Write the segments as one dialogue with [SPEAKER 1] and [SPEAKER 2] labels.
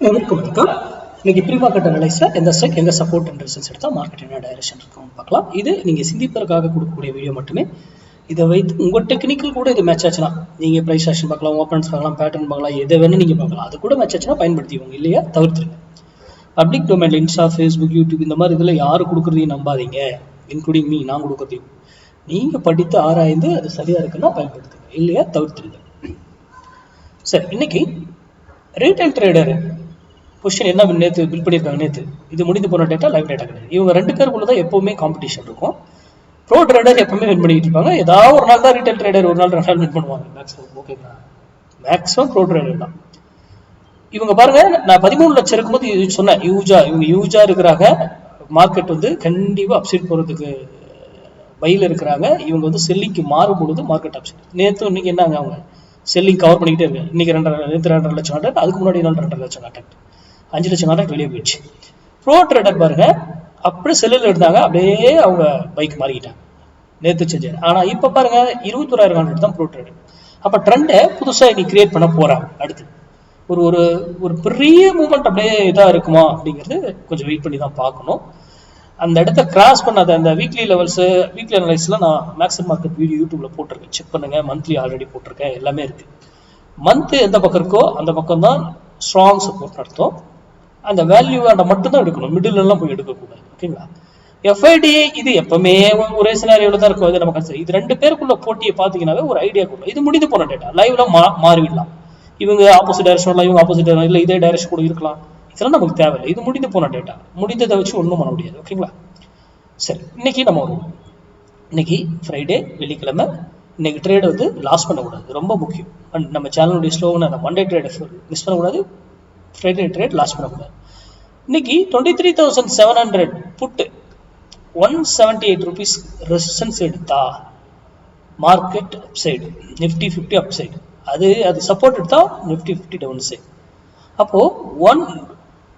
[SPEAKER 1] வணக்கம். இன்னைக்கு pre market அனலைஸ்ல எந்த ஸ்டாக் எங்க சப்போர்ட் அண்ட் ரெசிஸ்டன்ஸ் எடுத்தா மார்க்கெட் என்ன டைரக்ஷன் இருக்கும்னு பார்க்கலாம். இது நீங்க சிந்திப்பதற்காக கொடுக்கக்கூடிய வீடியோ மட்டுமே. இதை வைத்து உங்க டெக்னிக்கல் கூட இது மேட்ச் ஆச்சுன்னா நீங்க பிரைஸ் ஆக்ஷன் பார்க்கலாம், ஓப்பன்ஸ் பார்க்கலாம், பேட்டர்ன் பார்க்கலாம், எதை வேணும் நீங்க பார்க்கலாம். அது கூட மேட்ச் ஆச்சுன்னா பயன்படுத்திக்கோங்க, இல்லையா தவிர்த்துருங்க. பப்ளிக் டொமைன்ல இன்ஸ்டா, ஃபேஸ்புக், யூடியூப் இந்த மாதிரி இதுல யாரு கொடுக்குறதையும் நம்பாதீங்க, இன்க்ளூடிங் மீ, நான் கொடுக்குறதையும். நீங்க படித்து ஆராய்ந்து அது சரியா இருக்குன்னா பயன்படுத்துங்க, இல்லையா தவிர்த்துருங்க. சரி, இன்னைக்கு ரீட்டைல் ட்ரேடர் பொசிஷன் என்ன நேற்று பில் பண்ணியிருக்காங்க. நேற்று இது முடிந்து போன டேட்டா, லைவ் டேட்டா கிடையாது. இவங்க ரெண்டு பேருக்குள்ள தான் எப்பவுமே காம்படிஷன் இருக்கும். ப்ரோ ட்ரேடர் எப்பவுமே வின் பண்ணிட்டு இருப்பாங்க. ஏதாவது ஒரு நாள் தான் ரீட்டைல் ட்ரேடர் ஒரு நாள் 2 நாள் வின் பண்ணுவாங்க மேக்ஸிமம். ஓகேங்களா, மேக்ஸிமம் ப்ரோ ட்ரேடர் தான். இவங்க பாருங்க, நான் 13 லட்சம் இருக்கும்போது சொன்னேன், இவங்க யூஜா இருக்கிறாங்க. மார்க்கெட் வந்து கண்டிப்பா அப்சைட் போறதுக்கு பையில இருக்கிறாங்க. இவங்க வந்து செல்லிங்க்கு மாறும் பொழுது மார்க்கெட் அப்சைட். நேற்று இன்னைக்கு என்னங்க, அவங்க செல்லிங் கவர் பண்ணிக்கிட்டே இருக்காங்க. இன்னைக்கு 2.5 லட்சம் கான்ட்ராக்ட், அதுக்கு முன்னாடி நாள் 2.5 லட்சம் கான்ட்ராக்ட், 5 லட்சம் கான்ட்ராக்ட் வெளியே போயிடுச்சு. ப்ரோ ட்ரேடர் பாருங்க, அப்படியே செல்லில் எடுத்தாங்க, அப்படியே அவங்க பைக் மாறிக்கிட்டாங்க நேற்று செஞ்சு. ஆனா இப்ப பாருங்க 21,000 கான்ட்ராக்ட் தான் ப்ரோ ட்ரேடர். அப்ப ட்ரெண்டை புதுசா இன்னைக்கு கிரியேட் பண்ண போறாங்க. அடுத்து ஒரு ஒரு ஒரு பெரிய மூவ்மெண்ட் அப்படியே இதா இருக்குமா அப்படிங்கிறது கொஞ்சம் வெயிட் பண்ணி தான் பார்க்கணும். அந்த இடத்த கிராஸ் பண்ணாத அந்த வீக்லி லெவல்ஸ், வீக்லி அனலைஸ்லாம் நான் மேக்ஸிமம் மார்க்கெட் வீடியோ யூடியூப்ல போட்டிருக்கேன், செக் பண்ணுங்க. மந்த்லி ஆல்ரெடி போட்டிருக்கேன், எல்லாமே இருக்கு. மந்த் எந்த பக்கம் இருக்கோ அந்த பக்கம் தான் ஸ்ட்ராங் சப்போர்ட் அர்த்தம். அந்த வேல்யூவாண்ட மட்டும் தான் எடுக்கணும், மிடில் எல்லாம் போய் எடுக்கக்கூடாது. ஓகேங்களா. எஃப்ஐடி இது எப்பவுமே ஒரே சினாரியோல தான் இருக்கும். இது நமக்கு இது ரெண்டு பேருக்குள்ள போட்டியை பார்த்தீங்கன்னாவே ஒரு ஐடியா கொடுக்கும். இது முடிந்து போன டேட்டா, லைவ்ல மாறிவிடலாம். இவங்க ஆப்போசிட் டைரக்ஷன், இவங்க ஆப்போசிட் இல்லை இதே டைரக்ஷன் கூட இருக்கலாம். இதெல்லாம் நமக்கு தேவையில்லை. இது முடிந்து போன டேட்டா, முடிந்ததை வச்சு ஒன்றும் பண்ண முடியாது. ஓகேங்களா. சரி, இன்னைக்கு நம்ம வருவோம். இன்னைக்கு ஃப்ரைடே, வெள்ளிக்கிழமை. இன்னைக்கு ட்ரேட் வந்து லாஸ் பண்ணக்கூடாது, ரொம்ப முக்கியம். நம்ம சேனலுடைய ஸ்லோகன் மண்டே ட்ரேட் மிஸ் பண்ணக்கூடாது, ஃப்ரைடே ட்ரேட் லாஸ் பண்ணக்கூடாது. இன்னைக்கு 23,700 புட்டு 178 rupees ரெசிஸ்டன்ஸ் எடுத்தா மார்க்கெட் அப்சைடு, நிஃப்டி 50 அப்சைடு. அது சப்போர்ட் எடுத்தா நிஃப்டி 50 டவுன் சைடு. அப்போ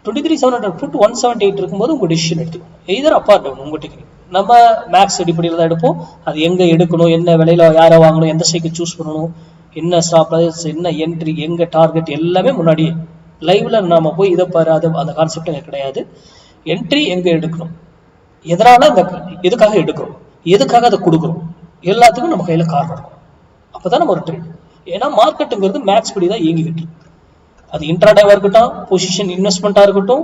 [SPEAKER 1] 23,700 புட் 178 இருக்கும்போது உங்க டிசிஷன் எடுத்துக்கணும். எய்தர் அப்பா டவுன், உங்க டெக்னிக். நம்ம மேக்ஸ் அடிப்படையில் தான் எடுப்போம். அது எங்க எடுக்கணும், என்ன விலையில யாரை வாங்கணும், எந்த சைக்கிள் சூஸ் பண்ணணும், என்ன ஸ்டாப் லாஸ், என்ன என்ட்ரி, எங்க டார்கெட், எல்லாமே முன்னாடியே லைவ்ல நாம போய் இதை பாரு, அந்த கான்செப்ட் எனக்கு கிடையாது. என்ட்ரி எங்க எடுக்கணும், எதனால எதுக்காக எடுக்கிறோம், எதுக்காக அதை கொடுக்குறோம், எல்லாத்துக்கும் நம்ம கையில காரணம் இருக்கும். அப்பதான் நம்ம ஒரு ட்ரேட். ஏன்னா மார்க்கெட்டுங்கிறது மேக்ஸ் படி தான் இயங்கிக்கிட்டு, அது இன்ட்ராடேவா இருக்கட்டும், பொசிஷன் இன்வெஸ்ட்மெண்ட்டா இருக்கட்டும்,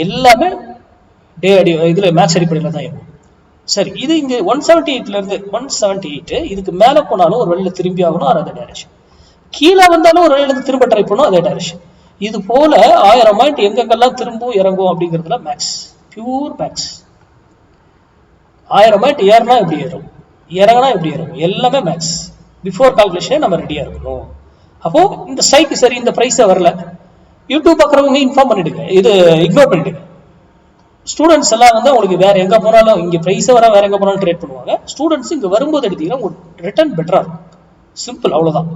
[SPEAKER 1] எல்லாமே டே இதுல மேக்ஸ் அடிப்படையில தான் இருக்கும். சரி, இது இங்க 178ல இருந்து 178 இதுக்கு மேல போனாலும் ஒரு வழியில திரும்பி ஆகணும், அதே டைரக்ஷன். கீழே வந்தாலும் ஒரு வழியில திரும்ப ட்ரை பண்ணும், அதே டைரக்ஷன். இது போல 1000 பாயிண்ட் எங்கெங்கெல்லாம் திரும்பவும் இறங்கும் அப்படிங்கிறதுல மேக்ஸ், பியூர் மேக்ஸ். 1000 பாயிண்ட் ஏறினா எப்படி ஏறும், இறங்கினா எப்படி ஏறும், எல்லாமே மேக்ஸ். பிஃபோர் கால்குலேஷனே நம்ம ரெடியா இருக்கணும். அப்போ இந்த ஸ்ட்ரைக்கு சரி, இந்த பிரைஸை வரல, யூடியூப் பார்க்குறவங்க இன்ஃபார்ம் பண்ணிடுங்க, இது இக்னோர் பண்ணிடுங்க. ஸ்டூடெண்ட்ஸ் எல்லாம் வந்து உங்களுக்கு வேற எங்க போனாலும், இங்க பிரைஸை வர வேற எங்க போனாலும் ட்ரேட் பண்ணுவாங்க. ஸ்டூடெண்ட்ஸ் இங்க வரும்போது எடுத்தீங்கன்னா உங்களுக்கு ரிட்டர்ன் பெட்டரா இருக்கும். சிம்பிள், அவ்வளவுதான்.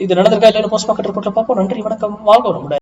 [SPEAKER 1] இது நடந்திருக்கா இல்லைன்னு போஸ்ட் மார்க்கெட் ரிப்போர்ட்ல பார்ப்போம். நன்றி, வணக்கம், வாழ்க வளமுடன்.